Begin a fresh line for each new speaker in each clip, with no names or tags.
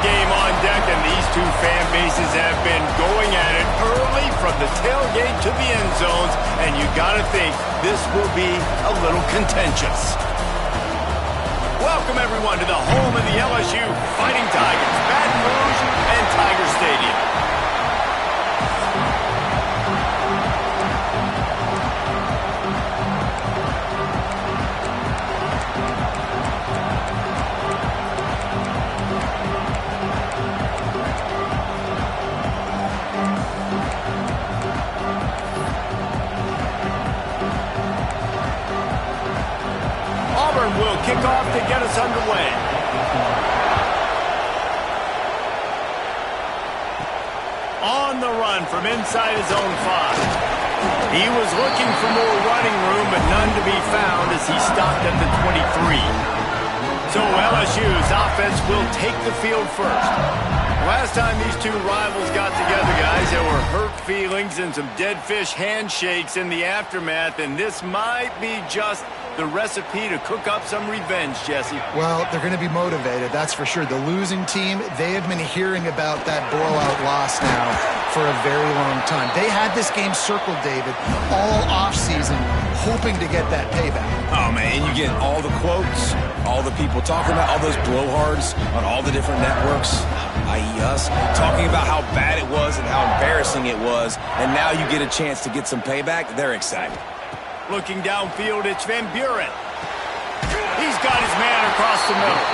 game on deck, and these two fan bases have been going at it early from the tailgate to the end zones, and you got to think this will be a little contentious. Welcome, everyone, to the home of the LSU Fighting Tigers, Baton Rouge and Tiger Stadium. Will kick off to get us underway. On the run from inside his own 5. He was looking for more running room, but none to be found as he stopped at the 23. So LSU's offense will take the field first. Last time these two rivals got together, guys, there were hurt feelings and some dead fish handshakes in the aftermath, and this might be just the recipe to cook up some revenge, Jesse.
Well, they're going to be motivated, that's for sure. The losing team, they have been hearing about that blowout loss now for a very long time. They had this game circled, David, all offseason, hoping to get that payback.
Oh, man, you get all the quotes, all the people talking about all those blowhards on all the different networks, i.e. us, talking about how bad it was and how embarrassing it was, and now you get a chance to get some payback. They're excited.
Looking downfield, it's Van Buren. He's got his man across the middle.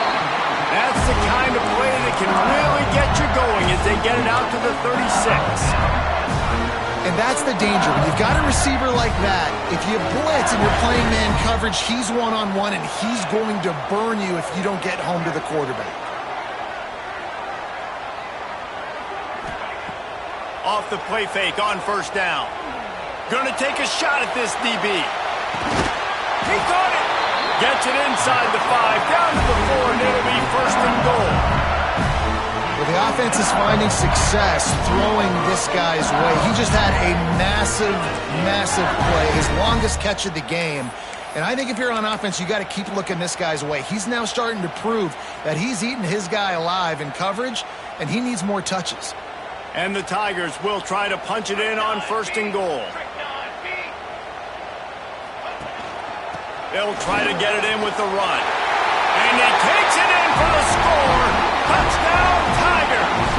That's the kind of play that can really get you going as they get it out to the 36.
And that's the danger. When you've got a receiver like that, if you blitz and you're playing man coverage, he's one-on-one, and he's going to burn you if you don't get home to the quarterback.
Off the play fake on first down. Going to take a shot at this DB. He caught it. Gets it inside the 5, down to the 4, and it'll be first and goal.
Well, the offense is finding success throwing this guy's way. He just had a massive, massive play, his longest catch of the game. And I think if you're on offense, you got to keep looking this guy's way. He's now starting to prove that he's eating his guy alive in coverage, and he needs more touches.
And the Tigers will try to punch it in on first and goal. They'll try to get it in with the run. And he takes it in for the score. Touchdown, Tigers!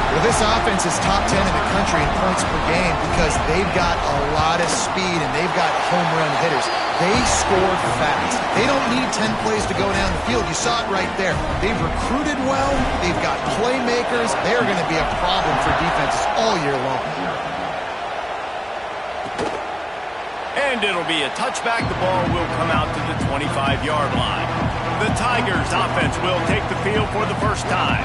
Well, this offense is top 10 in the country in points per game because they've got a lot of speed and they've got home run hitters. They score fast. They don't need 10 plays to go down the field. You saw it right there. They've recruited well. They've got playmakers. They're going to be a problem for defenses all year long.
And it'll be a touchback. The ball will come out to the 25-yard line. The Tigers offense will take the field for the first time.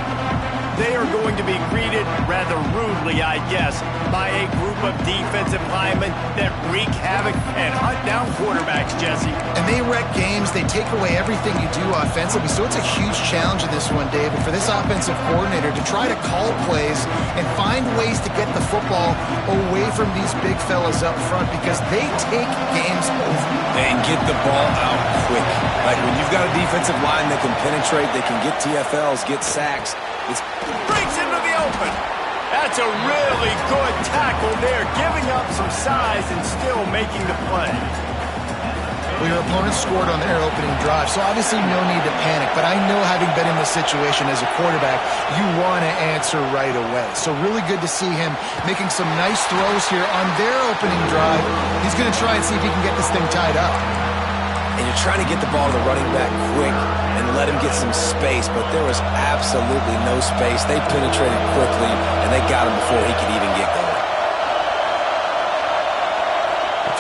They are going to be greeted rather rudely, I guess, by a group of defensive linemen that wreak havoc and hunt down quarterbacks, Jesse.
And they wreck games. They take away everything you do offensively. So it's a huge challenge in this one, David, for this offensive coordinator to try to call plays and find ways to get the football away from these big fellas up front because they take games over.
And get the ball out quick. Like when you've got a defensive line that can penetrate, they can get TFLs, get sacks.
Breaks into the open. That's a really good tackle there, giving up some size and still making the play.
Well, your opponent scored on their opening drive, so obviously no need to panic. But I know, having been in this situation as a quarterback, you want to answer right away. So really good to see him making some nice throws here on their opening drive. He's going to try and see if he can get this thing tied up.
And you're trying to get the ball to the running back quick and let him get some space, but there was absolutely no space. They penetrated quickly, and they got him before he could even get going.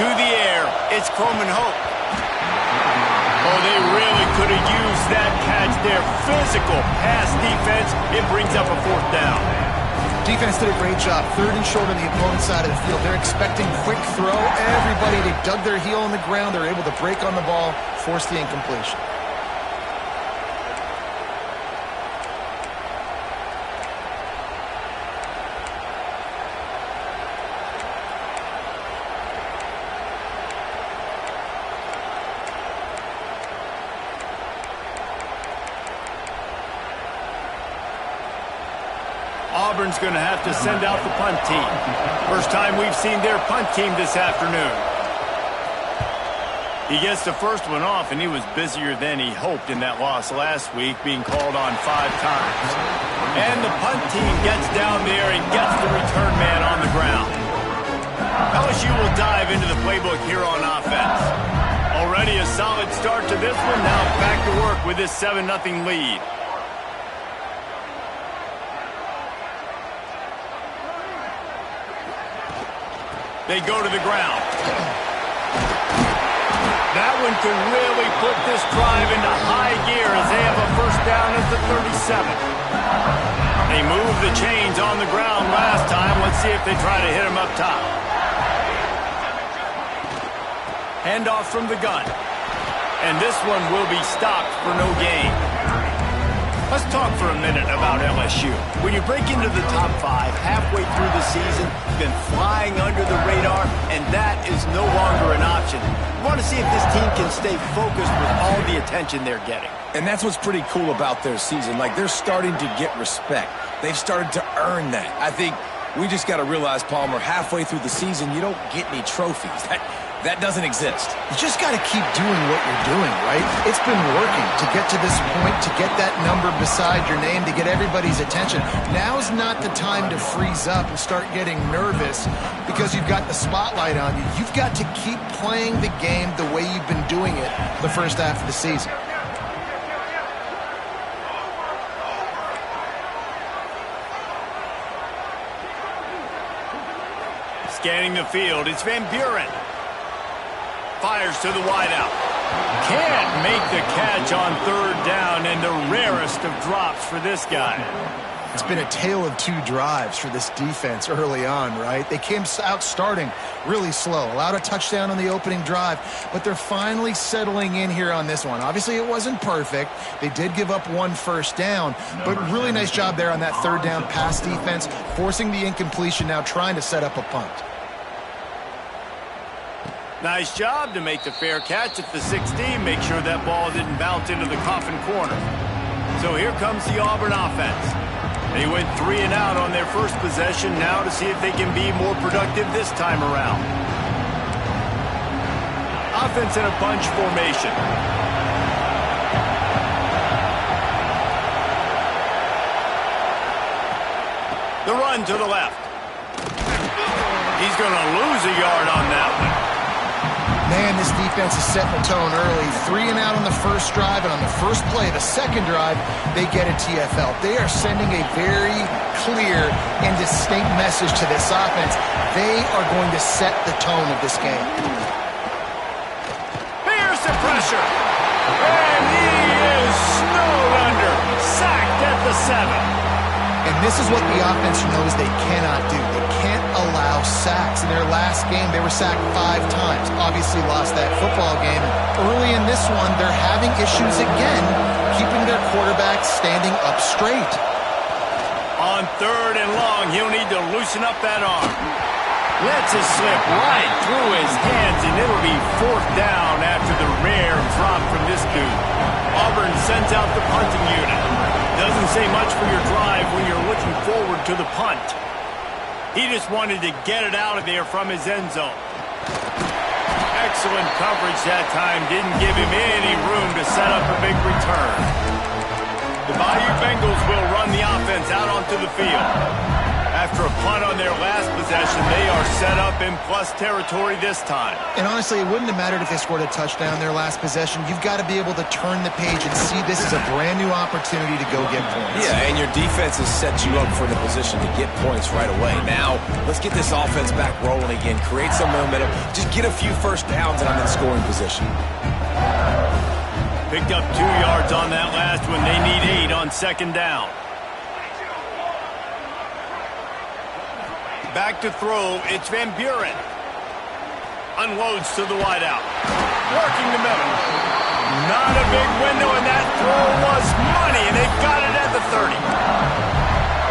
To the air, it's Coleman Hope. Oh, they really could have used that catch there. Physical pass defense. It brings up a fourth down.
Defense did a great job. 3rd and short on the opponent's side of the field. They're expecting quick throw. Everybody, they dug their heel on the ground. They're able to break on the ball, force the incompletion.
Auburn's going to have to send out the punt team. First time we've seen their punt team this afternoon. He gets the first one off, and he was busier than he hoped in that loss last week, being called on 5 times. And the punt team gets down there and gets the return man on the ground. LSU will dive into the playbook here on offense. Already a solid start to this one. Now back to work with this 7-0 lead. They go to the ground. That one can really put this drive into high gear as they have a first down at the 37. They moved the chains on the ground last time. Let's see if they try to hit him up top. Handoff from the gun. And this one will be stopped for no gain. Let's talk for a minute about LSU. When you break into the top 5 halfway through the season, you've been flying under the radar, and that is no longer an option. You want to see if this team can stay focused with all the attention they're getting.
And that's what's pretty cool about their season. Like, they're starting to get respect. They've started to earn that. I think we just got to realize, Palmer, halfway through the season, you don't get any trophies. That doesn't exist.
You just got to keep doing what you're doing, right? It's been working to get to this point, to get that number beside your name, to get everybody's attention. Now's not the time to freeze up and start getting nervous because you've got the spotlight on you. You've got to keep playing the game the way you've been doing it the first half of the season.
Scanning the field, it's Van Buren. Fires to the wideout. Can't make the catch on 3rd down, and the rarest of drops for this guy.
It's been a tale of 2 drives for this defense early on, right? They came out starting really slow, allowed a touchdown on the opening drive, but they're finally settling in here on this one. Obviously, it wasn't perfect. They did give up 1 first down, but really nice job there on that 3rd down pass defense, forcing the incompletion, now trying to set up a punt.
Nice job to make the fair catch at the 16. Make sure that ball didn't bounce into the coffin corner. So here comes the Auburn offense. They went 3 and out on their first possession, now to see if they can be more productive this time around. Offense in a bunch formation. The run to the left. He's going to lose a yard on that one.
Man, this defense is setting the tone early. 3 and out on the first drive, and on the first play, the second drive, they get a TFL. They are sending a very clear and distinct message to this offense. They are going to set the tone of this game.
Here's the pressure. And he is snowed under. Sacked at the 7.
And this is what the offense knows they cannot do. They can't allow sacks. In their last game, they were sacked 5 times. Obviously lost that football game. Early in this one, they're having issues again, keeping their quarterback standing up straight.
On 3rd and long, he'll need to loosen up that arm. Lets it slip right through his hands, and it'll be 4th down after the rare drop from this dude. Auburn sends out the punting unit. Doesn't say much for your drive when you're looking forward to the punt. He just wanted to get it out of there from his end zone. Excellent coverage that time. Didn't give him any room to set up a big return. The Bayou Bengals will run the offense out onto the field. After a punt on their last possession, they are set up in plus territory this time.
And honestly, it wouldn't have mattered if they scored a touchdown their last possession. You've got to be able to turn the page and see this as a brand new opportunity to go get points.
Yeah, and your defense has set you up for the position to get points right away. Now, let's get this offense back rolling again. Create some momentum. Just get a few first downs, and I'm in scoring position.
Picked up 2 yards on that last one. They need 8 on 2nd down. Back to throw, it's Van Buren. Unloads to the wideout. Working the middle. Not a big window, and that throw was money, and they've got it at the 30.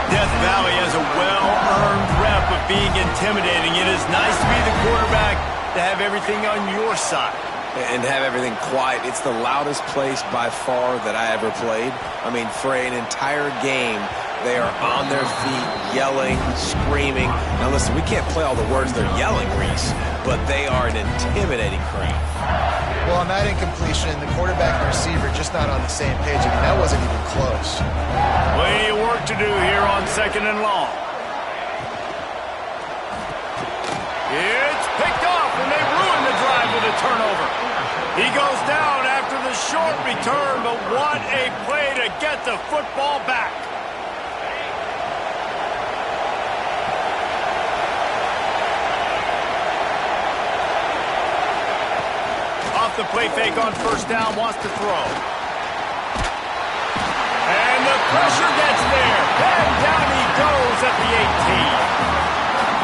Death Valley has a well-earned rep of being intimidating. It is nice to be the quarterback, to have everything on your side.
And have everything quiet. It's the loudest place by far that I ever played. I mean, for an entire game, They are on their feet, yelling, screaming. Now listen, we can't play all the words they're yelling, Reese, but they are an intimidating crowd.
Well, on that incompletion, the quarterback and receiver just not on the same page. I mean, that wasn't even close.
Plenty of work to do here on 2nd and long. It's picked off, and they ruin the drive with a turnover. He goes down after the short return, but what a play to get the football back. Off the play fake on 1st down, wants to throw. And the pressure gets there. And down he goes at the 18.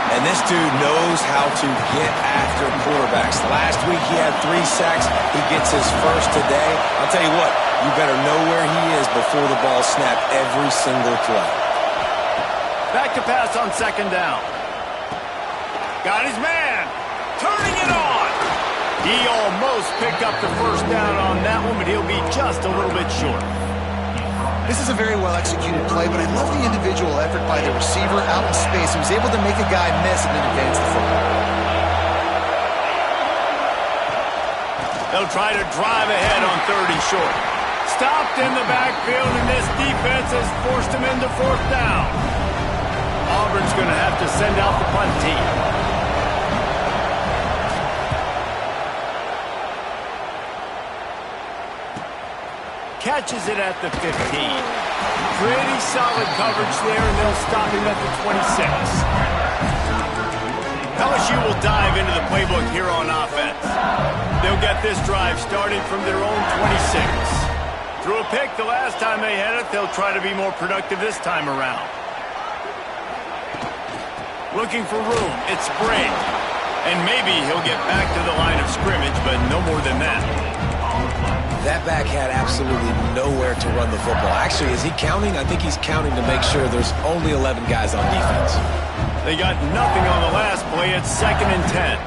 And this dude knows how to get after quarterbacks. Last week he had 3 sacks. He gets his first today. I'll tell you what, you better know where he is before the ball snapped every single play.
Back to pass on 2nd down. Got his man. Turning it on. He almost picked up the 1st down on that one, but he'll be just a little bit short.
This is a very well-executed play, but I love the individual effort by the receiver out in space who was able to make a guy miss and then advance the football.
They'll try to drive ahead on 3rd and short. Stopped in the backfield, and this defense has forced him into 4th down. Auburn's going to have to send out the punt team. Catches it at the 15. Pretty solid coverage there, and they'll stop him at the 26. LSU will dive into the playbook here on offense. They'll get this drive started from their own 26. Threw a pick the last time they had it. They'll try to be more productive this time around. Looking for room. It's Sprague. And maybe he'll get back to the line of scrimmage, but no more than that.
That back had absolutely nowhere to run the football. Actually, is he counting? I think he's counting to make sure there's only 11 guys on defense.
They got nothing on the last play. It's 2nd and 10.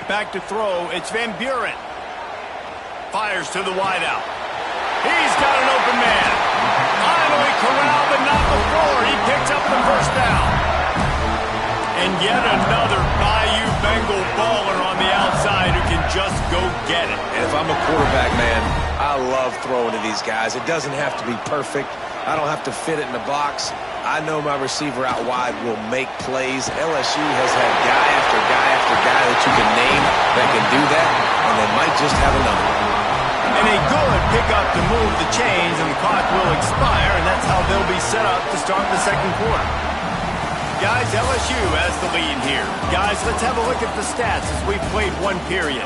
Back to throw. It's Van Buren. Fires to the wideout. He's got an open man. Finally corralled, but not before. He picks up the 1st down. And yet another Bayou Bengal baller on the outside who can just go get it.
And if I'm a quarterback, man, I love throwing to these guys. It doesn't have to be perfect. I don't have to fit it in the box. I know my receiver out wide will make plays. LSU has had guy after guy after guy that you can name that can do that, and they might just have another one.
And a good pickup to move the chains, and the clock will expire, and that's how they'll be set up to start the 2nd quarter. Guys, LSU has the lead here. Guys, let's have a look at the stats as we played 1 period.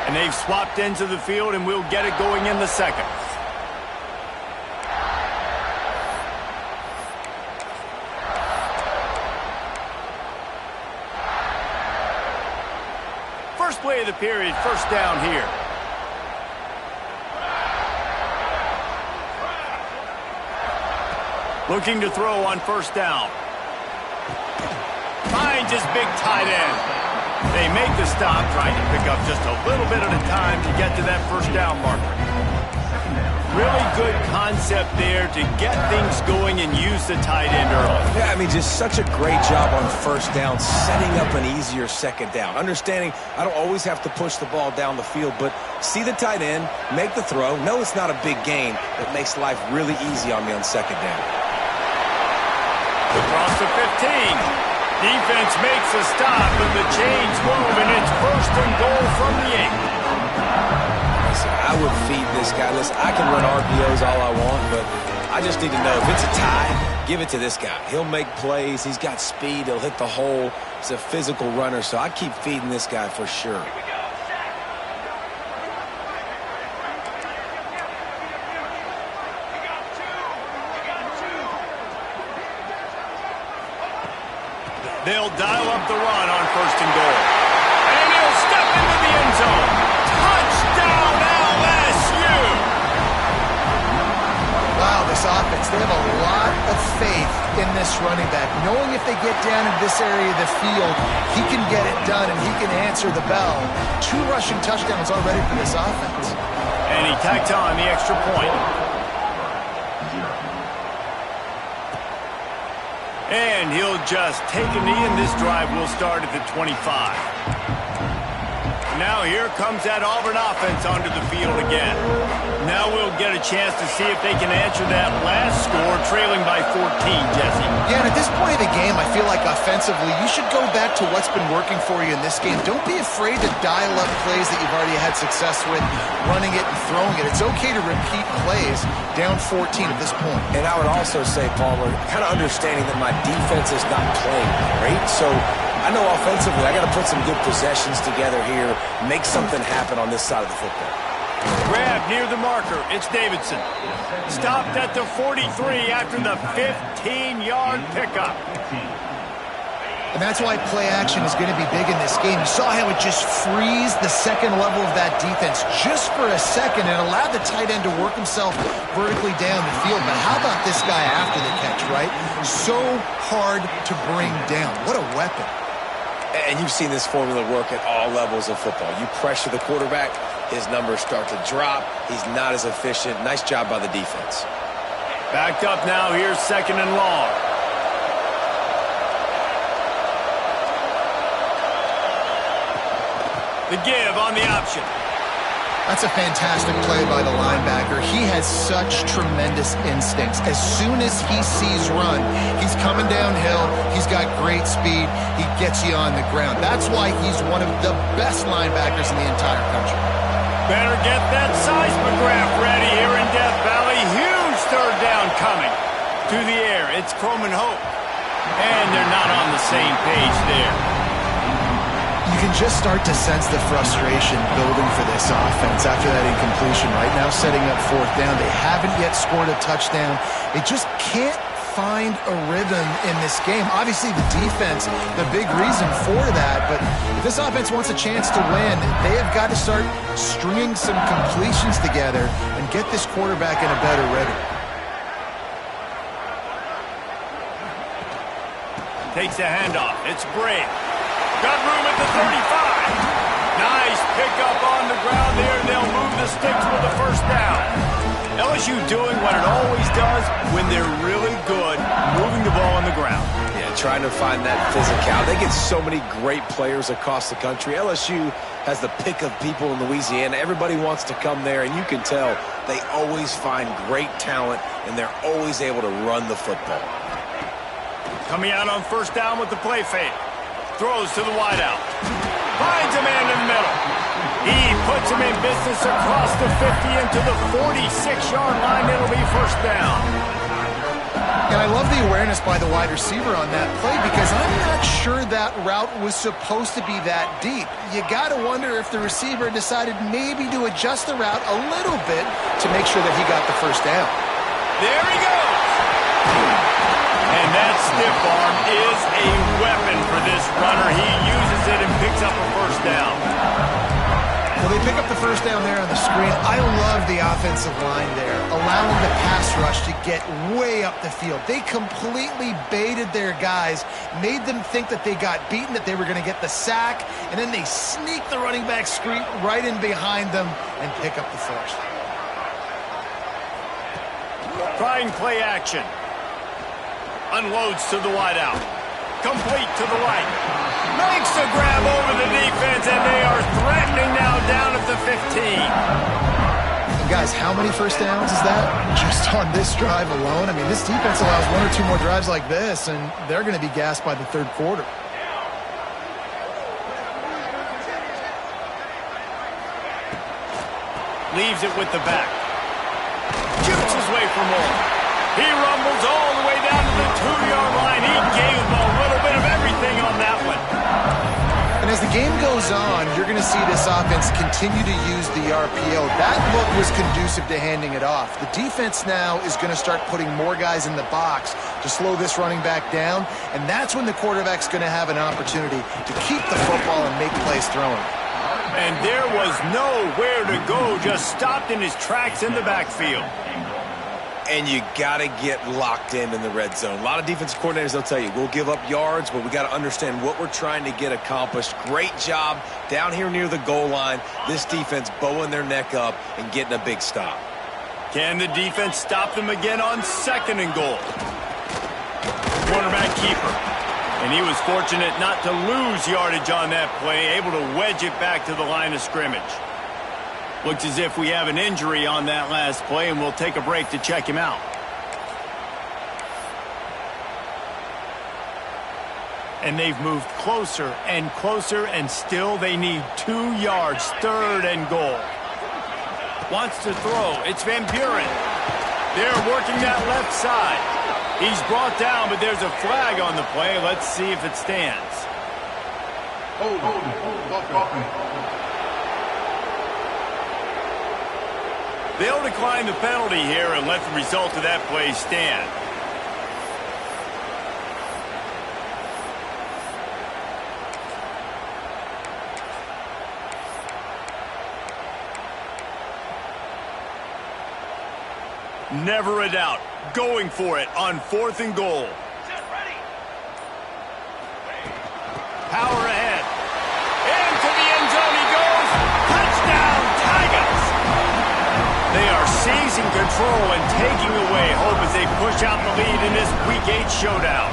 And they've swapped ends of the field, and we'll get it going in the 2nd. First play of the period, 1st down here. Looking to throw on 1st down. Finds his big tight end. They make the stop, trying to pick up just a little bit at a time to get to that 1st down marker. Really good concept there to get things going and use the tight end early.
Yeah, I mean, just such a great job on 1st down, setting up an easier 2nd down. Understanding I don't always have to push the ball down the field, but see the tight end, make the throw. No, it's not a big gain. It makes life really easy on me on 2nd down.
Across the 15. Defense makes a stop, but the chains move, and it's 1st and goal from the 8.
Listen, I would feed this guy. Listen, I can run RPOs all I want, but I just need to know if it's a tie, give it to this guy. He'll make plays. He's got speed. He'll hit the hole. He's a physical runner, so I keep feeding this guy for sure. They'll dial up the run on 1st and goal. And he'll step into the end
zone. Touchdown, LSU!
Wow, this offense, they have a lot of faith in this running back. Knowing if they get down in this area of the field, he can get it done and he can answer the bell. 2 rushing touchdowns already for this offense.
And he tacked on the extra point. And he'll just take a knee, and this drive will start at the 25. Now here comes that Auburn offense onto the field again. Now we'll get a chance to see if they can answer that last score, trailing by 14, Jesse.
Yeah, and at this point of the game, I feel like offensively, you should go back to what's been working for you in this game. Don't be afraid to dial up plays that you've already had success with, running it and throwing it. It's okay to repeat plays down 14 at this point.
And I would also say, Palmer, kind of understanding that my defense is not playing great, so I know offensively I got to put some good possessions together here, make something happen on this side of the football.
Grab near the marker. It's Davidson. Stopped at the 43 after the 15-yard pickup.
And that's why play action is going to be big in this game. You saw how it just frees the second level of that defense just for a second and allowed the tight end to work himself vertically down the field. But how about this guy after the catch, right? So hard to bring down. What a weapon.
And you've seen this formula work at all levels of football. You pressure the quarterback, his numbers start to drop. He's not as efficient. Nice job by the defense.
Backed up now. Here's second and long. The give on the option.
That's a fantastic play by the linebacker. He has such tremendous instincts. As soon as he sees run, he's coming downhill. He's got great speed. He gets you on the ground. That's why he's one of the best linebackers in the entire country.
Better get that seismograph ready here in Death Valley. Huge third down coming. To the air, it's Coleman Hope. And they're not on the same page there.
You can just start to sense the frustration building for this offense after that incompletion. Right now setting up fourth down. They haven't yet scored a touchdown. They just can't find a rhythm in this game. Obviously the defense, the big reason for that, but if this offense wants a chance to win, they have got to start stringing some completions together and get this quarterback in a better rhythm.
Takes a handoff. It's Brave. Got room at the 35. Nice pickup on the ground there. They'll move the sticks for the first down. LSU doing what it always does when they're really good, moving the ball on the ground.
Yeah, trying to find that physicality. They get so many great players across the country. LSU has the pick of people in Louisiana. Everybody wants to come there, and you can tell they always find great talent, and they're always able to run the football.
Coming out on first down with the play fake. Throws to the wideout. Finds a man in the middle. He puts him in business across the 50 into the 46-yard line. It'll be first down.
And I love the awareness by the wide receiver on that play because I'm not sure that route was supposed to be that deep. You got to wonder if the receiver decided maybe to adjust the route a little bit to make sure that he got the first down.
There he goes. And that stiff arm is a weapon for this runner. He uses it and picks up a first down.
Well, they pick up the first down there on the screen. I love the offensive line there, allowing the pass rush to get way up the field. They completely baited their guys, made them think that they got beaten, that they were going to get the sack, and then they sneak the running back screen right in behind them and pick up the first.
Trying play action. Unloads to the wideout. Complete to the right. Makes the grab over the defense, and they are threatening now down at the 15.
And guys, how many first downs is that? Just on this drive alone? I mean, this defense allows 1 or 2 more drives like this, and they're going to be gassed by the third quarter.
Leaves it with the back. Shoots his way for more. He rumbles all the way down to the 2-yard line. He gave him a little bit of everything on that one.
And as the game goes on, you're going to see this offense continue to use the RPO. That look was conducive to handing it off. The defense now is going to start putting more guys in the box to slow this running back down, and that's when the quarterback's going to have an opportunity to keep the football and make plays throwing.
And there was nowhere to go, just stopped in his tracks in the backfield.
And you got to get locked in the red zone. A lot of defensive coordinators, they'll tell you, we'll give up yards, but we got to understand what we're trying to get accomplished. Great job down here near the goal line. This defense bowing their neck up and getting a big stop.
Can the defense stop them again on 2nd and goal? Quarterback keeper. And he was fortunate not to lose yardage on that play, able to wedge it back to the line of scrimmage. Looks as if we have an injury on that last play, and we'll take a break to check him out. And they've moved closer, and still they need 2 yards, 3rd and goal. Wants to throw. It's Van Buren. They're working that left side. He's brought down, but there's a flag on the play. Let's see if it stands. They'll decline the penalty here and let the result of that play stand. Never a doubt. Going for it on 4th and goal. Power ahead. Into the end zone he goes. Touchdown, Tigers! They are seizing control and taking away hope as they push out the lead in this Week 8 showdown.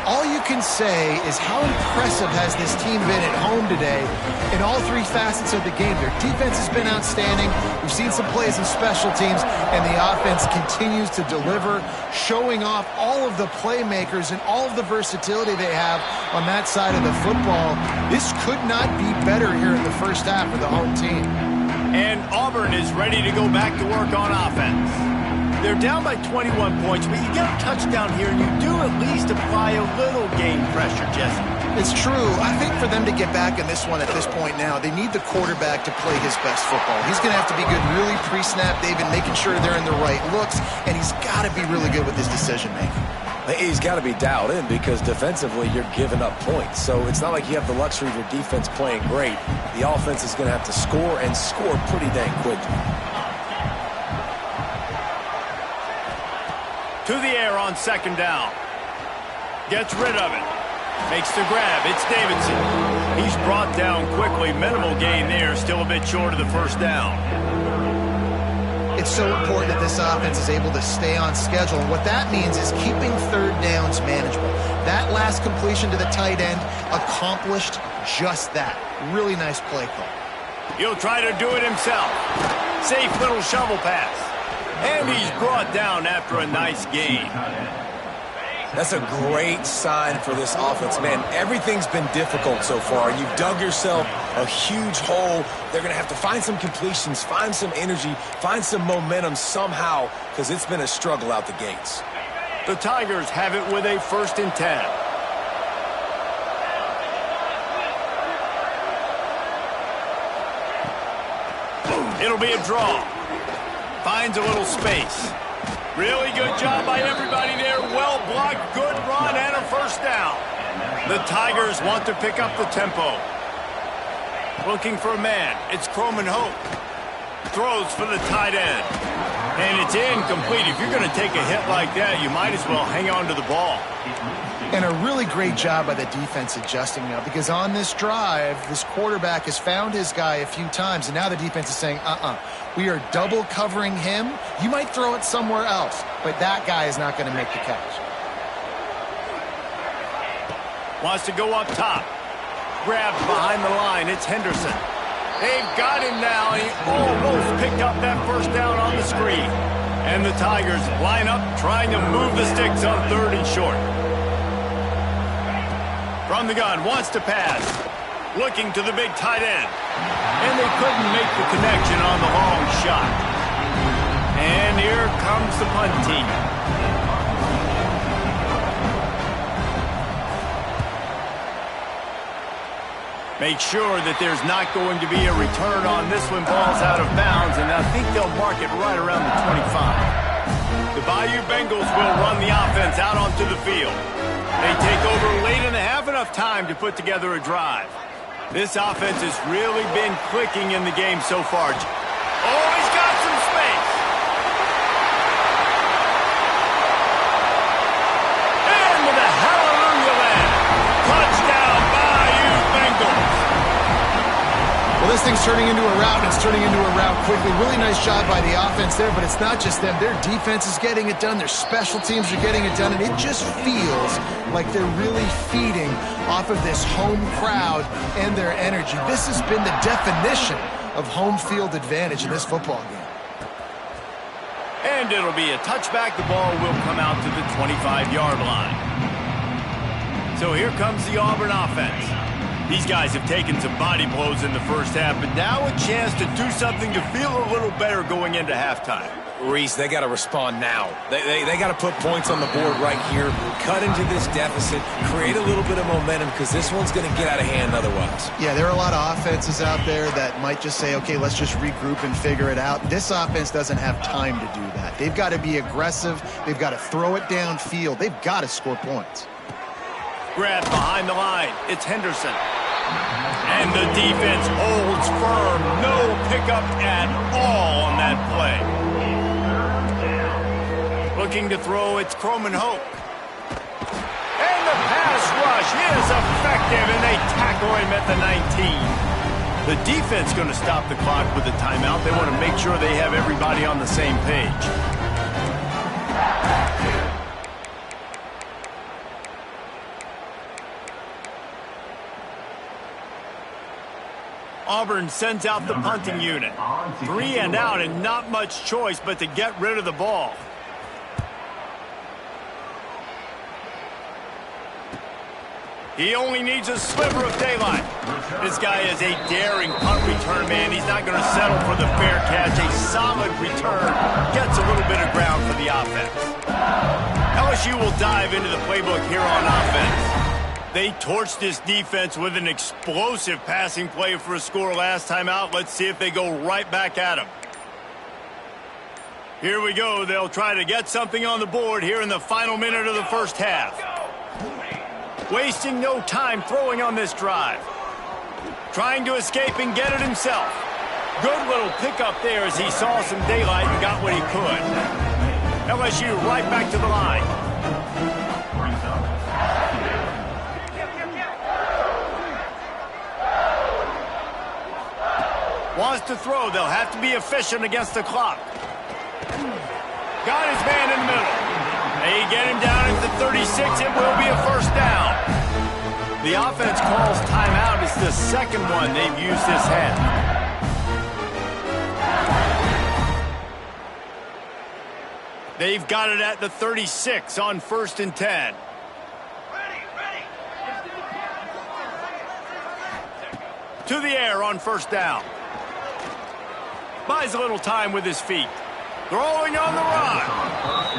All you can say is how impressive has this team been at home today in all 3 facets of the game. Their defense has been outstanding. We've seen some plays in special teams, and the offense continues to deliver, showing off all of the playmakers and all of the versatility they have on that side of the football. This could not be better here in the first half for the home team.
And Auburn is ready to go back to work on offense. They're down by 21 points, but you get a touchdown here, and you do at least apply a little game pressure, Jesse.
It's true. I think for them to get back in this one at this point now, they need the quarterback to play his best football. He's going to have to be good really pre-snap, David, making sure they're in the right looks, and he's got to be really good with his decision-making.
He's got to be dialed in because defensively you're giving up points. So it's not like you have the luxury of your defense playing great. The offense is going to have to score and score pretty dang quickly.
To the air on 2nd down. Gets rid of it. Makes the grab. It's Davidson. He's brought down quickly. Minimal gain there. Still a bit short of the 1st down.
It's so important that this offense is able to stay on schedule. And what that means is keeping 3rd downs manageable. That last completion to the tight end accomplished just that. Really nice play call.
He'll try to do it himself. Safe little shovel pass. And he's brought down after a nice gain.
That's a great sign for this offense, man. Everything's been difficult so far. You've dug yourself a huge hole. They're going to have to find some completions, find some energy, find some momentum somehow, because it's been a struggle out the gates.
The Tigers have it with a 1st and 10. It'll be a draw. Finds a little space. Really good job by everybody there. Well blocked, good run, and a 1st down. The Tigers want to pick up the tempo. Looking for a man. It's Croman Hope. Throws for the tight end. And it's incomplete. If you're going to take a hit like that, you might as well hang on to the ball.
And a really great job by the defense adjusting now, because on this drive, this quarterback has found his guy a few times, and now the defense is saying, we are double covering him. You might throw it somewhere else, but that guy is not going to make the catch.
Wants to go up top. Grabbed behind the line. It's Henderson. They've got him now. He almost picked up that 1st down on the screen. And the Tigers line up, trying to move the sticks on 3rd and short. From the gun, wants to pass. Looking to the big tight end. And they couldn't make the connection on the long shot. And here comes the punt team. Make sure that there's not going to be a return on this one. Ball's out of bounds, and I think they'll mark it right around the 25. The Bayou Bengals will run the offense out onto the field. They take over late in the half, enough time to put together a drive. This offense has really been clicking in the game so far. Oh, he's got some space. And with a hallelujah land. Touchdown, Bayou Bengals.
Well, this thing's turning into a rout, and it's turning into a rout quickly. Really nice job by the offense there, but it's not just them. Their defense is getting it done. Their special teams are getting it done, and it just feels like they're really feeding off of this home crowd and their energy. This has been the definition of home field advantage in this football game.
And it'll be a touchback. The ball will come out to the 25-yard line. So here comes the Auburn offense. These guys have taken some body blows in the first half, but now a chance to do something to feel a little better going into halftime.
Reese, they got to respond now. They got to put points on the board right here, cut into this deficit, create a little bit of momentum, because this one's going to get out of hand otherwise.
Yeah, there are a lot of offenses out there that might just say, okay, let's just regroup and figure it out. This offense doesn't have time to do that. They've got to be aggressive. They've got to throw it downfield. They've got to score points.
Grab behind the line. It's Henderson. And the defense holds firm. No pickup at all on that play. Looking to throw, it's Croman Hope. And the pass rush is effective, and they tackle him at the 19. The defense going to stop the clock with a timeout. They want to make sure they have everybody on the same page. Auburn sends out the punting unit. 3 and out, and not much choice but to get rid of the ball. He only needs a sliver of daylight. This guy is a daring punt return man. He's not going to settle for the fair catch. A solid return gets a little bit of ground for the offense. LSU will dive into the playbook here on offense. They torched this defense with an explosive passing play for a score last time out. Let's see if they go right back at him. Here we go. They'll try to get something on the board here in the final minute of the first half. Wasting no time throwing on this drive. Trying to escape and get it himself. Good little pickup there as he saw some daylight and got what he could. LSU right back to the line. Wants to throw. They'll have to be efficient against the clock. Got his man in the middle. They get him down at the 36. It will be a first down. The offense calls timeout. It's the second one they've used this half. They've got it at the 36 on 1st and 10. To the air on first down. Buys a little time with his feet. Throwing on the run.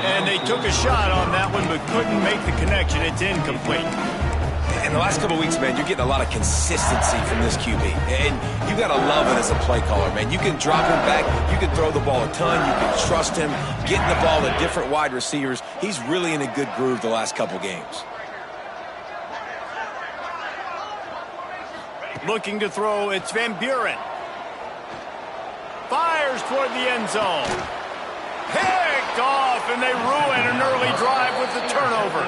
And they took a shot on that one but couldn't make the connection. It's incomplete.
In the last couple of weeks, man, you're getting a lot of consistency from this QB. And you got to love it as a play caller, man. You can drop him back. You can throw the ball a ton. You can trust him. Getting the ball to different wide receivers. He's really in a good groove the last couple games.
Looking to throw, it's Van Buren. Fires toward the end zone. Picked off, and they ruin an early drive with the turnover.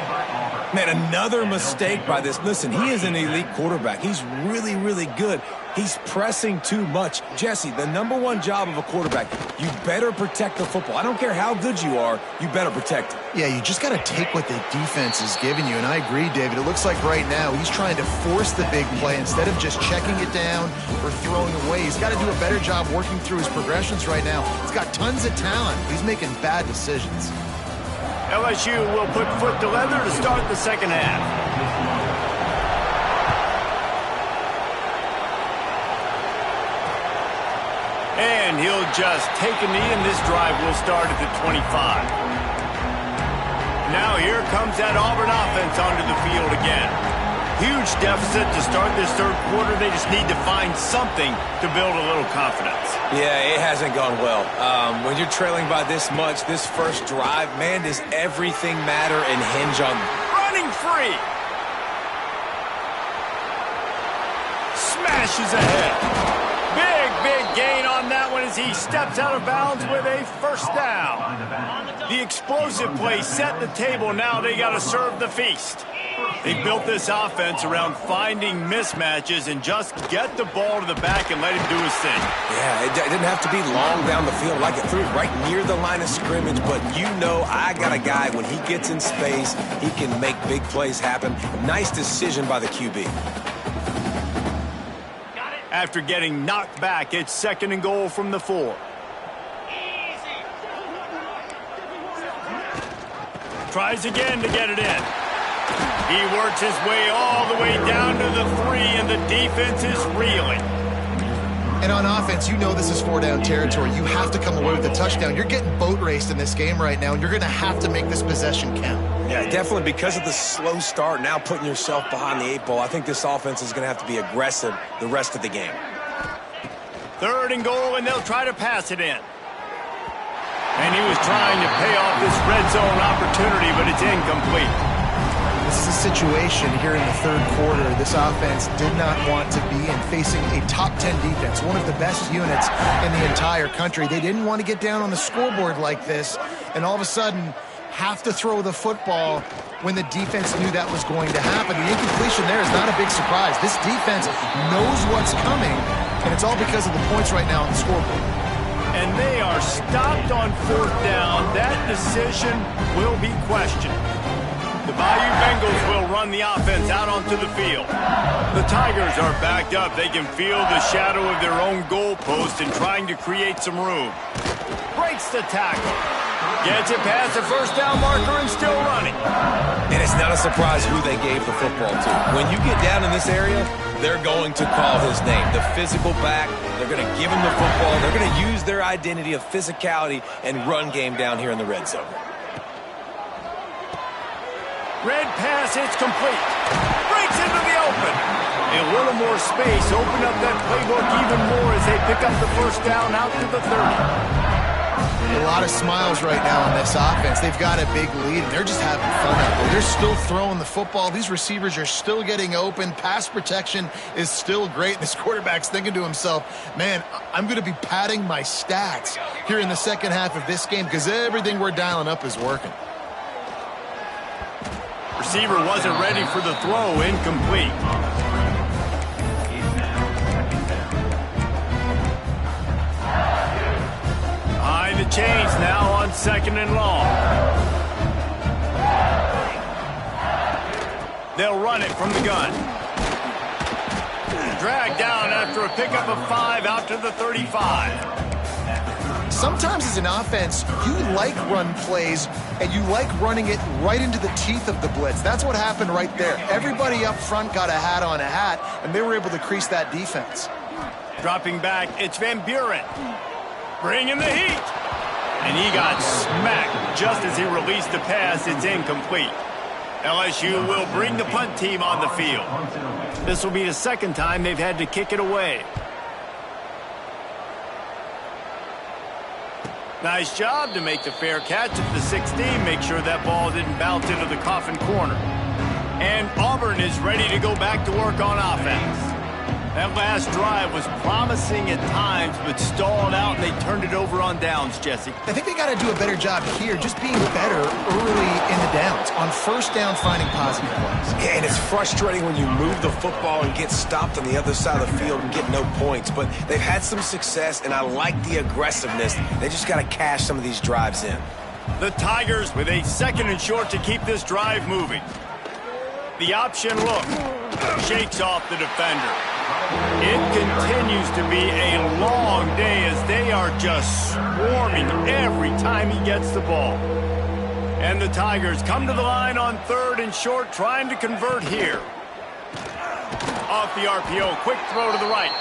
Man, another mistake by this. Listen, he is an elite quarterback. He's really, really good. He's pressing too much. Jesse, the #1 job of a quarterback, you better protect the football. I don't care how good you are, you better protect it.
Yeah, you just got to take what the defense is giving you, and I agree, David. It looks like right now he's trying to force the big play instead of just checking it down or throwing away. He's got to do a better job working through his progressions right now. He's got tons of talent. He's making bad decisions.
LSU will put foot to leather to start the second half. And he'll just take a knee, and this drive will start at the 25. Now here comes that Auburn offense onto the field again. Huge deficit to start this third quarter. They just need to find something to build a little confidence.
Yeah, it hasn't gone well. When you're trailing by this much, this first drive, man, does everything matter and hinge on
running free. Smash pushes ahead. Big gain on that one as he steps out of bounds with a first down. The explosive play set the table. Now they got to serve the feast. They built this offense around finding mismatches and just get the ball to the back and let him do his thing.
Yeah, it didn't have to be long down the field. Like it threw it right near the line of scrimmage, but you know I got a guy, when he gets in space, he can make big plays happen. Nice decision by the QB.
After getting knocked back, it's 2nd and goal from the 4. Tries again to get it in. He works his way all the way down to the 3, and the defense is reeling.
And on offense, you know this is 4-down territory. You have to come away with a touchdown. You're getting boat raced in this game right now, and you're going to have to make this possession count.
Yeah, definitely because of the slow start, now putting yourself behind the 8 ball. I think this offense is going to have to be aggressive the rest of the game.
3rd and goal, and they'll try to pass it in. And he was trying to pay off this red zone opportunity, but it's incomplete.
This is a situation here in the 3rd quarter. This offense did not want to be in facing a top 10 defense, one of the best units in the entire country. They didn't want to get down on the scoreboard like this, and all of a sudden have to throw the football when the defense knew that was going to happen. The incompletion there is not a big surprise. This defense knows what's coming, and it's all because of the points right now on the scoreboard.
And they are stopped on 4th down. That decision will be questioned. The Bayou Bengals will run the offense out onto the field. The Tigers are backed up. They can feel the shadow of their own goalpost and trying to create some room. Breaks the tackle. Gets it past the 1st down marker and still running.
And it's not a surprise who they gave the football to. When you get down in this area, they're going to call his name. The physical back, they're going to give him the football. They're going to use their identity of physicality and run game down here in the red zone.
Red pass, it's complete. Breaks into the open. A little more space. Open up that playbook even more as they pick up the 1st down out to the 30.
A lot of smiles right now on this offense. They've got a big lead, and they're just having fun out there. They're still throwing the football. These receivers are still getting open. Pass protection is still great. This quarterback's thinking to himself, man, I'm going to be padding my stats here in the 2nd half of this game because everything we're dialing up is working.
Receiver wasn't ready for the throw. Incomplete. Behind the chains now on 2nd and long. They'll run it from the gun. Dragged down after a pickup of 5 out to the 35.
Sometimes as an offense, you like run plays, and you like running it right into the teeth of the blitz. That's what happened right there. Everybody up front got a hat on a hat, and they were able to crease that defense.
Dropping back, it's Van Buren. Bringing the heat. And he got smacked just as he released the pass. It's incomplete. LSU will bring the punt team on the field. This will be the 2nd time they've had to kick it away. Nice job to make the fair catch at the 16. Make sure that ball didn't bounce into the coffin corner. And Auburn is ready to go back to work on offense. That last drive was promising at times, but stalled out, and they turned it over on downs, Jesse.
I think they got to do a better job here, just being better early in the downs. On 1st down, finding positive plays.
Yeah, and it's frustrating when you move the football and get stopped on the other side of the field and get no points. But they've had some success, and I like the aggressiveness. They just got to cash some of these drives in.
The Tigers with a 2nd and short to keep this drive moving. The option look. Shakes off the defender. It continues to be a long day as they are just swarming every time he gets the ball. And the Tigers come to the line on 3rd and short, trying to convert here. Off the RPO, quick throw to the right.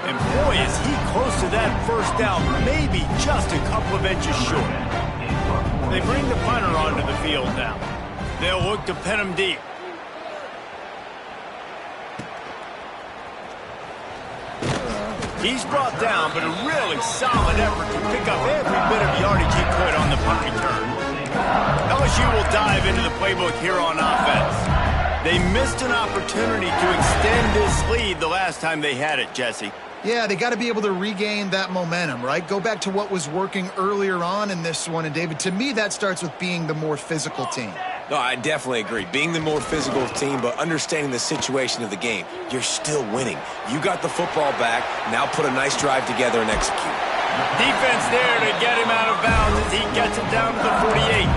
And boy, is he close to that 1st down, maybe just a couple of inches short. They bring the punter onto the field now. They'll look to pin him deep. He's brought down, but a really solid effort to pick up every bit of yardage he could on the punt return. LSU will dive into the playbook here on offense. They missed an opportunity to extend this lead the last time they had it, Jesse.
Yeah, they got to be able to regain that momentum, right? Go back to what was working earlier on in this one. And, David, to me, that starts with being the more physical team.
No, I definitely agree. Being the more physical team, but understanding the situation of the game. You're still winning. You got the football back. Now put a nice drive together and execute.
Defense there to get him out of bounds as he gets it down to the 48.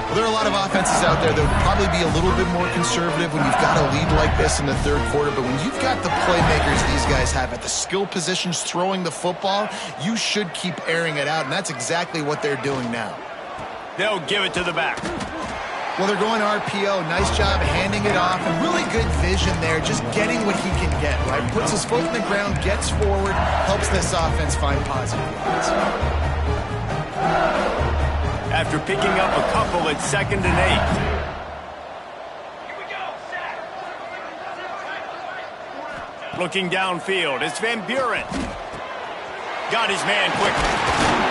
Well, there are a lot of offenses out there that would probably be a little bit more conservative when you've got a lead like this in the third quarter. But when you've got the playmakers these guys have at the skill positions throwing the football, you should keep airing it out. And that's exactly what they're doing now.
They'll give it to the back.
Well, they're going RPO. Nice job handing it off. And really good vision there, just getting what he can get, right? Puts his foot in the ground, gets forward, helps this offense find positive yards.
After picking up a couple, it's 2nd and 8. Looking downfield, it's Van Buren. Got his man quickly.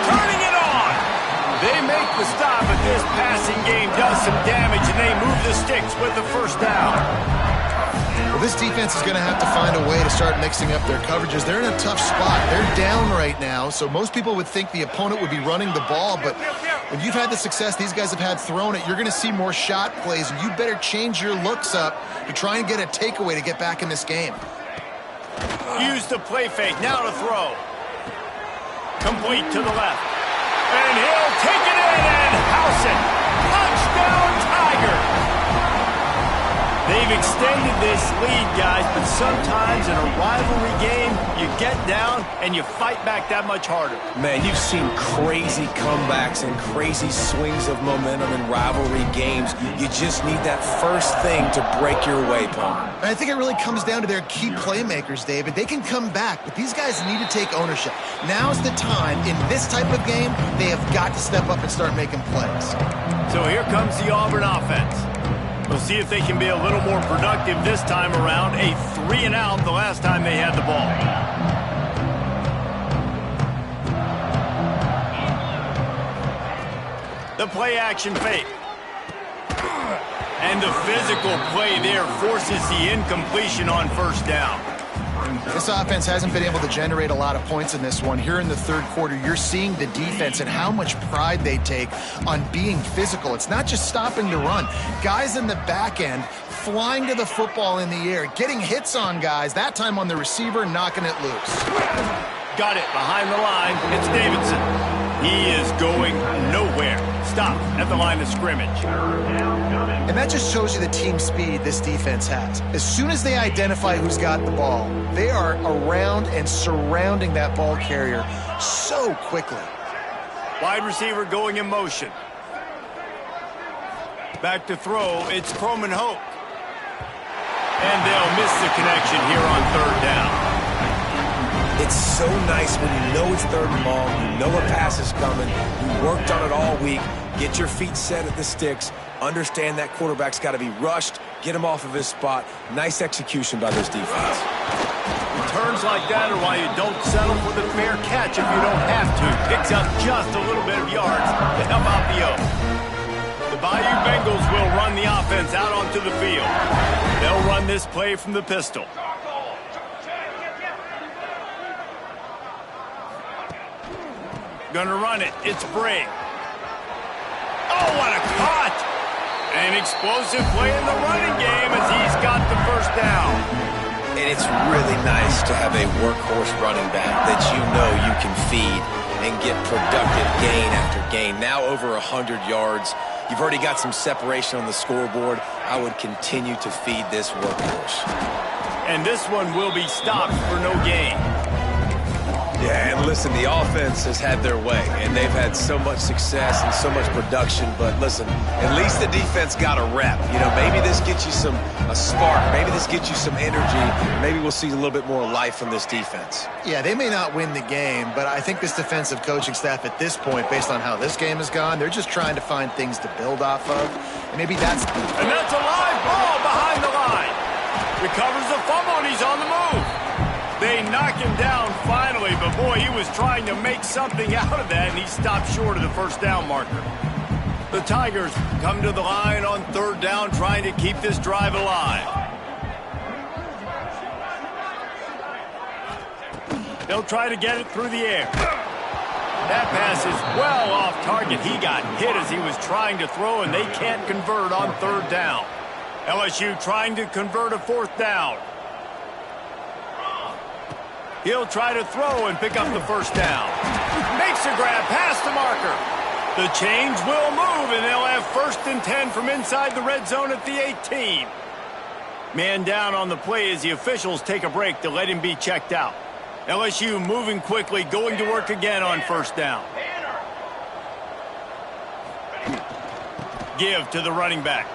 Turning it on. They make the stop, but this passing game does some damage, and they move the sticks with the first down.
Well, this defense is going to have to find a way to start mixing up their coverages. They're in a tough spot. They're down right now, so most people would think the opponent would be running the ball, but when you've had the success these guys have had throwing it, you're going to see more shot plays, and you better change your looks up to try and get a takeaway to get back in this game.
Use the play fake. Now to throw. Complete to the left. And he'll take it in and house it. Touchdown, Tiger. They've extended this lead, guys, but sometimes in a rivalry game, you get down and you fight back that much harder.
Man, you've seen crazy comebacks and crazy swings of momentum in rivalry games. You just need that first thing to break your way, Paul.
And I think it really comes down to their key playmakers, David. They can come back, but these guys need to take ownership. Now's the time. In this type of game, they have got to step up and start making plays.
So here comes the Auburn offense. We'll see if they can be a little more productive this time around. A 3-and-out the last time they had the ball. The play action fake. And the physical play there forces the incompletion on first down.
This offense hasn't been able to generate a lot of points in this one. Here in the third quarter, you're seeing the defense and how much pride they take on being physical. It's not just stopping the run. Guys in the back end flying to the football in the air, getting hits on guys, that time on the receiver, knocking it loose.
Got it behind the line. It's Davidson. He is going nowhere. Stop at the line of scrimmage.
And that just shows you the team speed this defense has. As soon as they identify who's got the ball, they are around and surrounding that ball carrier so quickly.
Wide receiver going in motion. Back to throw. It's Croman Hope. And they'll miss the connection here on third down.
It's so nice when you know it's third and long, you know a pass is coming, you worked on it all week, get your feet set at the sticks, understand that quarterback's got to be rushed, get him off of his spot. Nice execution by this defense.
Returns like that are why you don't settle for the fair catch if you don't have to. Picks up just a little bit of yards to help out the O. The Bayou Bengals will run the offense out onto the field. They'll run this play from the pistol. Gonna run it. It's Bray. Oh, what a cut! An explosive play in the running game as he's got the first down.
And it's really nice to have a workhorse running back that you know you can feed and get productive gain after gain. Now over 100 yards. You've already got some separation on the scoreboard. I would continue to feed this workhorse.
And this one will be stopped for no gain.
Yeah, and listen, the offense has had their way, and they've had so much success and so much production. But listen, at least the defense got a rep. You know, maybe this gets you a spark. Maybe this gets you some energy. Maybe we'll see a little bit more life from this defense.
Yeah, they may not win the game, but I think this defensive coaching staff at this point, based on how this game has gone, they're just trying to find things to build off of. And maybe that's...
And that's a live ball behind the line. Recovers the fumble, and he's on the move. They knock him down finally, but boy, he was trying to make something out of that, and he stopped short of the first down marker. The Tigers come to the line on 3rd down, trying to keep this drive alive. They'll try to get it through the air. That pass is well off target. He got hit as he was trying to throw, and they can't convert on 3rd down. LSU trying to convert a 4th down. He'll try to throw and pick up the 1st down. Makes a grab past the marker. The chains will move, and they'll have 1st and 10 from inside the red zone at the 18. Man down on the play as the officials take a break to let him be checked out. LSU moving quickly, going to work again on 1st down. Give to the running back.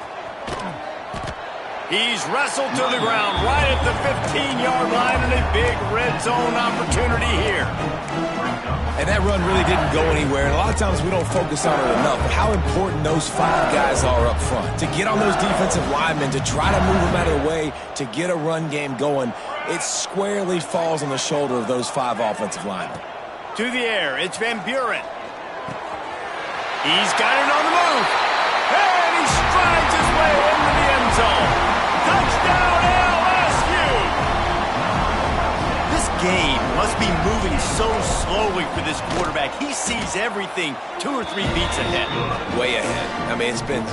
He's wrestled to the ground right at the 15-yard line, and a big red zone opportunity here.
And that run really didn't go anywhere. And a lot of times we don't focus on it enough, but how important those 5 guys are up front. To get on those defensive linemen, to try to move them out of the way, to get a run game going, it squarely falls on the shoulder of those 5 offensive linemen.
To the air, it's Van Buren. He's got it on the move. And he strides his way into the end zone. Touchdown, LSU! This game must be moving so slowly for this quarterback. He sees everything 2 or 3 beats ahead.
Way ahead. I mean, it's been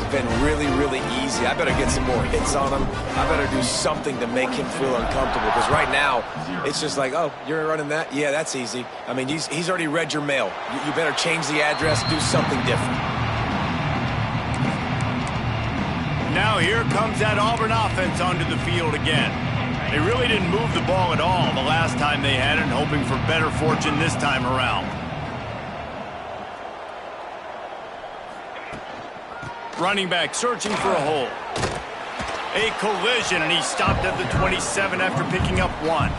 really, really easy. I better get some more hits on him. I better do something to make him feel uncomfortable, because right now, it's just like, oh, you're running that? Yeah, that's easy. I mean, he's already read your mail. You better change the address, do something different.
Now here comes that Auburn offense onto the field again. They really didn't move the ball at all the last time they had it, hoping for better fortune this time around. Running back searching for a hole. A collision, and he stopped at the 27 after picking up 1.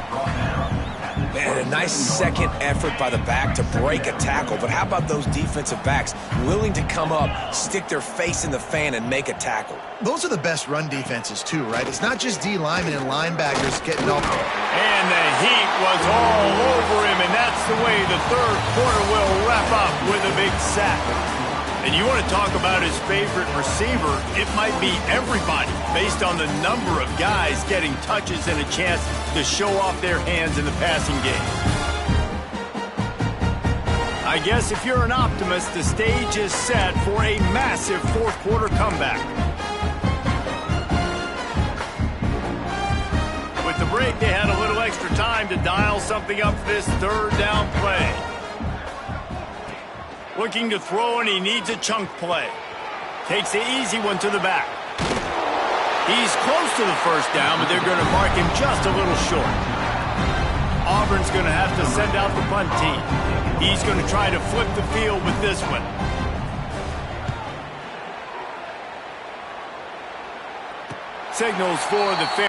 Man, a nice second effort by the back to break a tackle. But how about those defensive backs willing to come up, stick their face in the fan, and make a tackle?
Those are the best run defenses, too, right? It's not just D linemen and linebackers getting up.
And the heat was all over him, and that's the way the 3rd quarter will wrap up with a big sack. And you want to talk about his favorite receiver, it might be everybody, based on the number of guys getting touches and a chance to show off their hands in the passing game. I guess if you're an optimist, the stage is set for a massive 4th quarter comeback. With the break, they had a little extra time to dial something up for this 3rd down play. Looking to throw, and he needs a chunk play. Takes the easy one to the back. He's close to the 1st down, but they're going to mark him just a little short. Auburn's going to have to send out the punt team. He's going to try to flip the field with this one. Signals for the fair.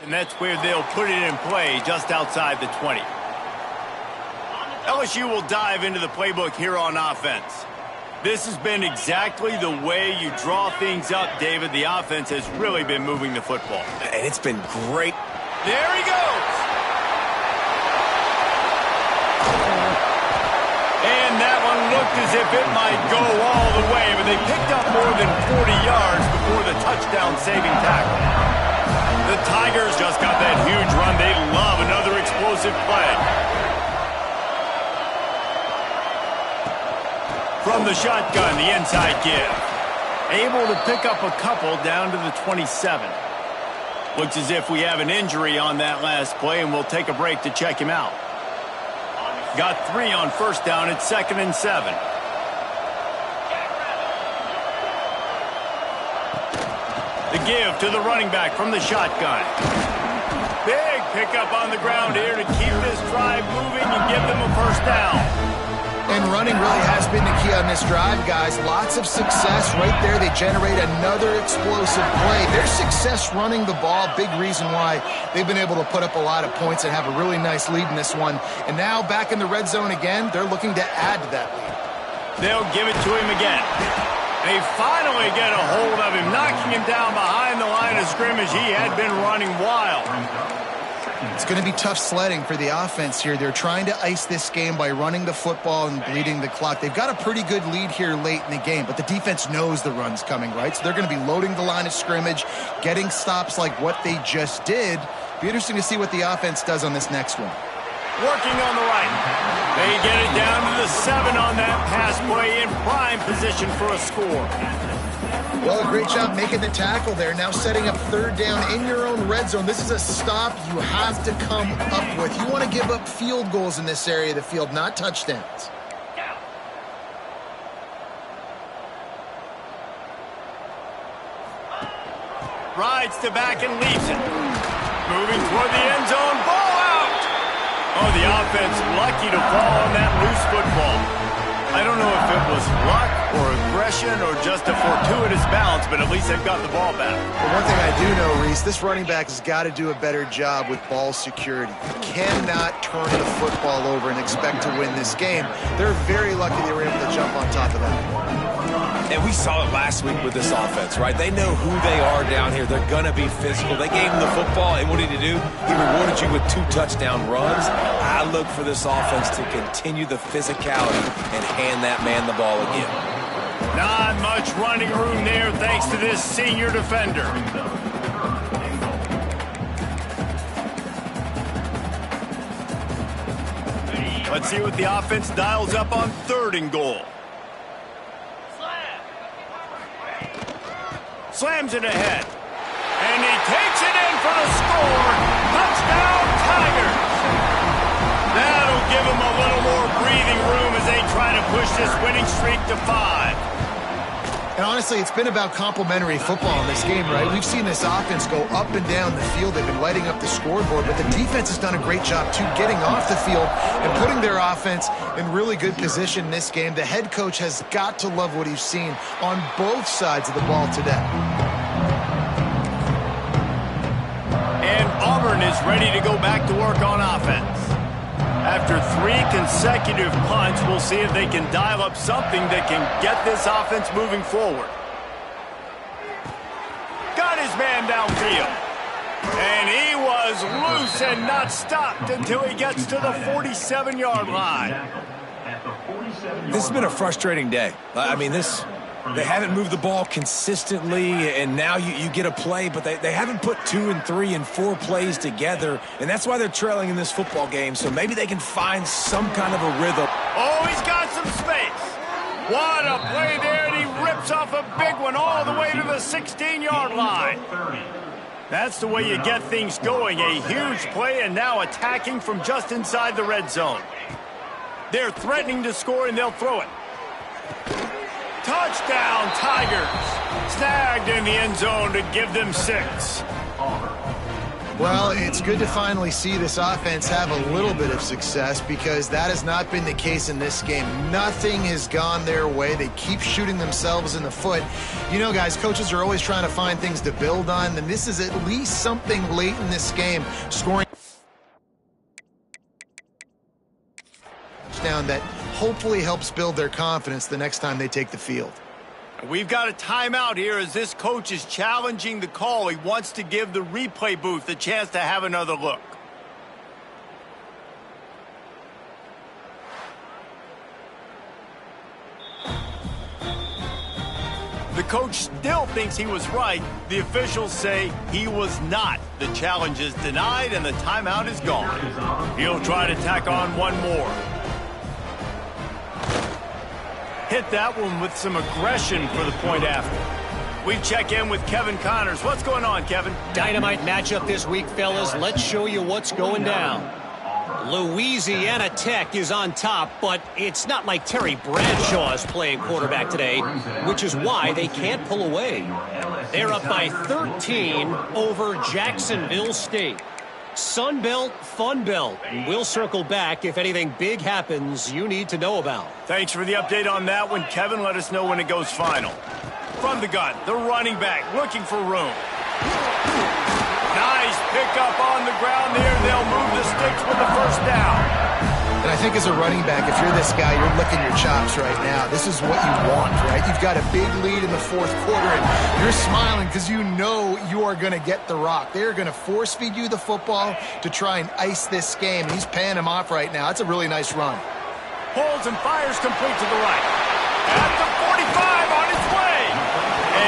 And that's where they'll put it in play, just outside the 20. LSU will dive into the playbook here on offense. This has been exactly the way you draw things up, David. The offense has really been moving the football.
And it's been great.
There he goes. And that one looked as if it might go all the way, but they picked up more than 40 yards before the touchdown-saving tackle. The Tigers just got that huge run. They love another explosive play. From the shotgun, the inside give. Able to pick up a couple down to the 27. Looks as if we have an injury on that last play, and we'll take a break to check him out. Got 3 on first down. It's 2nd and 7. The give to the running back from the shotgun. Big pickup on the ground here to keep this drive moving and give them a first down.
And running really has been the key on this drive, guys. Lots of success right there. They generate another explosive play. Their success running the ball, big reason why they've been able to put up a lot of points and have a really nice lead in this one. And now back in the red zone again, they're looking to add to that lead.
They'll give it to him again. They finally get a hold of him, knocking him down behind the line of scrimmage. He had been running wild.
It's going to be tough sledding for the offense here. They're trying to ice this game by running the football and bleeding the clock. They've got a pretty good lead here late in the game, but the defense knows the run's coming, right? So they're going to be loading the line of scrimmage, getting stops like what they just did. Be interesting to see what the offense does on this next one.
Working on the right. They get it down to the 7 on that pass play, in prime position for a score.
Well, a great job making the tackle there. Now setting up 3rd down in your own red zone. This is a stop you have to come up with. You want to give up field goals in this area of the field, not touchdowns.
Rides to back and leaves it. Moving toward the end zone. Ball out! Oh, the offense lucky to fall on that loose football. I don't know if it was luck or aggression or just a fortuitous bounce, but at least they've got the ball back.
Well, one thing I do know, Reese, this running back has got to do a better job with ball security. You cannot turn the football over and expect to win this game. They're very lucky they were able to jump on top of that.
And we saw it last week with this offense, right? They know who they are down here. They're going to be physical. They gave him the football, and what did he do? He rewarded you with 2 touchdown runs. I look for this offense to continue the physicality and hand that man the ball again.
Not much running room there thanks to this senior defender. Let's see what the offense dials up on 3rd and goal. Slams it ahead. And he takes it in for the score. Touchdown, Tigers. That'll give them a little more breathing room as they try to push this winning streak to 5.
And honestly, it's been about complementary football in this game, right? We've seen this offense go up and down the field. They've been lighting up the scoreboard, but the defense has done a great job, too, getting off the field and putting their offense in really good position in this game. The head coach has got to love what he's seen on both sides of the ball today.
And Auburn is ready to go back to work on offense. After 3 consecutive punts, we'll see if they can dial up something that can get this offense moving forward. Got his man downfield. And he was loose and not stopped until he gets to the 47-yard line.
This has been a frustrating day. I mean, they haven't moved the ball consistently, and now you get a play, but they haven't put 2 and 3 and 4 plays together, and that's why they're trailing in this football game, so maybe they can find some kind of a rhythm.
Oh, he's got some space. What a play there, and he rips off a big one all the way to the 16-yard line. That's the way you get things going, a huge play, and now attacking from just inside the red zone. They're threatening to score, and they'll throw it. Touchdown, Tigers. Snagged in the end zone to give them 6.
Well, it's good to finally see this offense have a little bit of success because that has not been the case in this game. Nothing has gone their way. They keep shooting themselves in the foot. You know, guys, coaches are always trying to find things to build on, and this is at least something late in this game, scoring down that hopefully helps build their confidence the next time they take the field.
We've got a timeout here as this coach is challenging the call. He wants to give the replay booth a chance to have another look. The coach still thinks he was right. The officials say he was not. The challenge is denied and the timeout is gone. He'll try to tack on one more. Hit that one with some aggression for the point after. We check in with Kevin Connors. What's going on, Kevin?
Dynamite matchup this week, fellas. Let's show you what's going down. Louisiana Tech is on top, but it's not like Terry Bradshaw is playing quarterback today, which is why they can't pull away. They're up by 13 over Jacksonville State. Sun Belt, Fun Belt. We'll circle back if anything big happens you need to know about.
Thanks for the update on that one, Kevin. Let us know when it goes final. From the gun, the running back looking for room. Nice pickup on the ground there. They'll move the sticks with the first down.
And I think as a running back, if you're this guy, you're licking your chops right now. This is what you want, right? You've got a big lead in the fourth quarter, and you're smiling because you know you are going to get the rock. They're going to force-feed you the football to try and ice this game. He's paying him off right now. That's a really nice run.
Pulls and fires complete to the right. At the 45 on its way.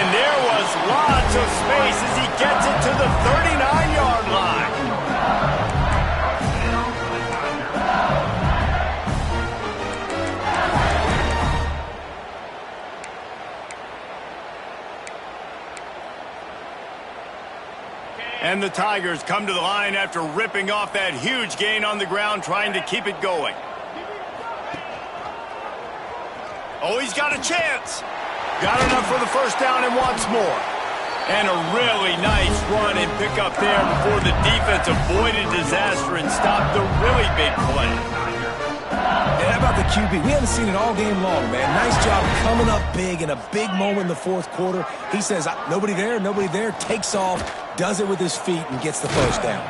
And there was lots of space as he gets it to the 39-yard line. And the Tigers come to the line after ripping off that huge gain on the ground, trying to keep it going. Oh, he's got a chance. Got enough for the first down and wants more. And a really nice run and pick up there before the defense avoided disaster and stopped the really big play.
And how about the QB? We haven't seen it all game long, man. Nice job coming up big in a big moment in the fourth quarter. He says, nobody there, takes off, does it with his feet, and gets the first down.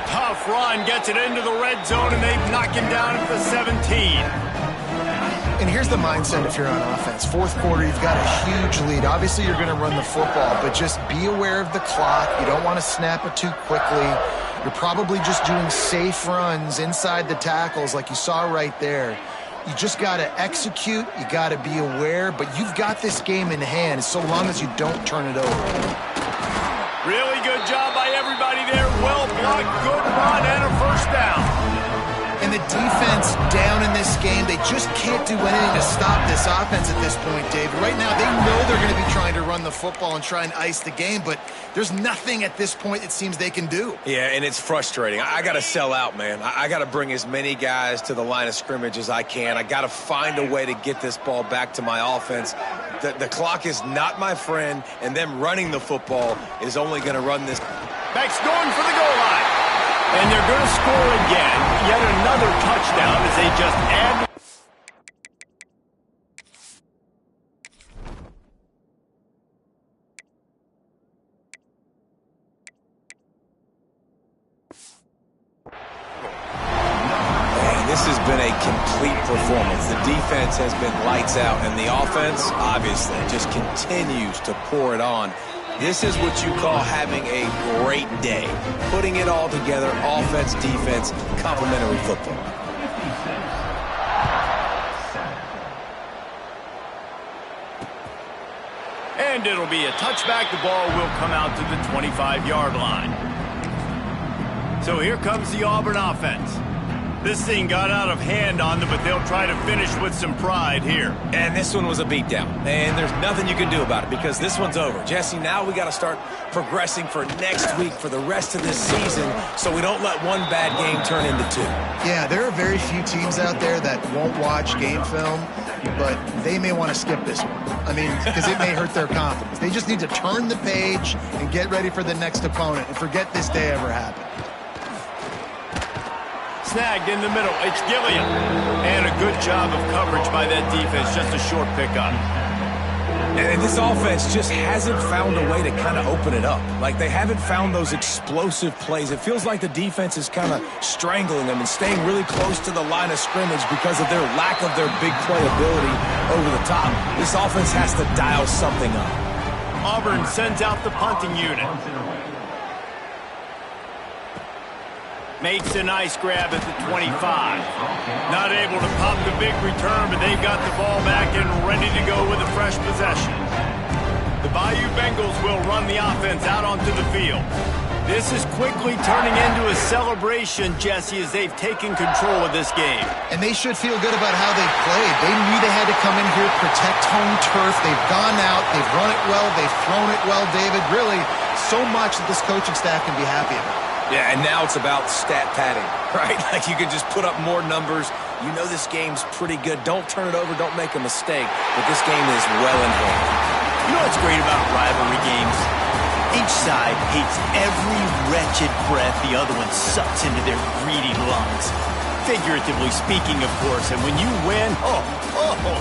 Tough run, gets it into the red zone, and they knock him down at the 17.
And here's the mindset if you're on offense. Fourth quarter, you've got a huge lead. Obviously, you're going to run the football, but just be aware of the clock. You don't want to snap it too quickly. You're probably just doing safe runs inside the tackles like you saw right there. You just got to execute. You got to be aware, but you've got this game in hand so long as you don't turn it over.
Really good job by everybody there. Well blocked, good run, and a first down.
And the defense down in this game, they just can't do anything to stop this offense at this point, David. Right now, they know they're going to be trying to run the football and try and ice the game, but there's nothing at this point it seems they can do.
Yeah, and it's frustrating. I got to sell out, man. I got to bring as many guys to the line of scrimmage as I can. I got to find a way to get this ball back to my offense. The clock is not my friend, and them running the football is only going to run this.
Back's going for the goal line. And they're going to score again. Yet another touchdown as they just add.
Man, this has been a complete performance. The defense has been lights out, and the offense, obviously, just continues to pour it on. This is what you call having a great day. Putting it all together, offense, defense, complementary football.
And it'll be a touchback. The ball will come out to the 25-yard line. So here comes the Auburn offense. This thing got out of hand on them, but they'll try to finish with some pride here.
And this one was a beatdown. And there's nothing you can do about it because this one's over. Jesse, now we got to start progressing for next week for the rest of this season so we don't let one bad game turn into two.
Yeah, there are very few teams out there that won't watch game film. but they may want to skip this one. I mean, because it may hurt their confidence. They just need to turn the page and get ready for the next opponent and forget this day ever happened.
Snagged in the middle. It's Gilliam. And a good job of coverage by that defense. Just a short pickup.
And this offense just hasn't found a way to kind of open it up. Like, they haven't found those explosive plays. It feels like the defense is kind of strangling them and staying really close to the line of scrimmage because of their lack of their big play ability over the top. This offense has to dial something up.
Auburn sends out the punting unit. Makes a nice grab at the 25. Not able to pop the big return, but they've got the ball back and ready to go with a fresh possession. The Bayou Bengals will run the offense out onto the field. This is quickly turning into a celebration, Jesse, as they've taken control of this game.
And they should feel good about how they've played. They knew they had to come in here, protect home turf. They've gone out, they've run it well, they've thrown it well, David. Really, so much that this coaching staff can be happy about.
Yeah, and now it's about stat padding, right? Like, you can just put up more numbers. You know this game's pretty good. Don't turn it over. Don't make a mistake. But this game is well in hand.
You know what's great about rivalry games? Each side hates every wretched breath the other one sucks into their greedy lungs. Figuratively speaking, of course. And when you win, oh,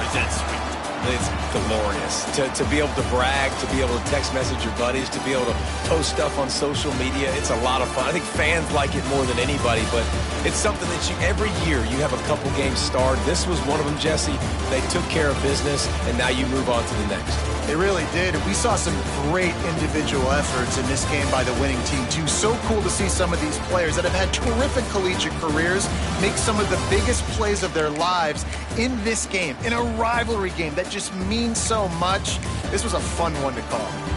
is that sweet.
It's glorious to be able to brag, to be able to text message your buddies, to be able to post stuff on social media. It's a lot of fun. I think fans like it more than anybody, but it's something that every year you have a couple games starred. This was one of them, Jesse. They took care of business, and now you move on to the next.
They really did. We saw some great individual efforts in this game by the winning team, too. So cool to see some of these players that have had terrific collegiate careers make some of the biggest plays of their lives in this game, in a rivalry game that just means so much. This was a fun one to call.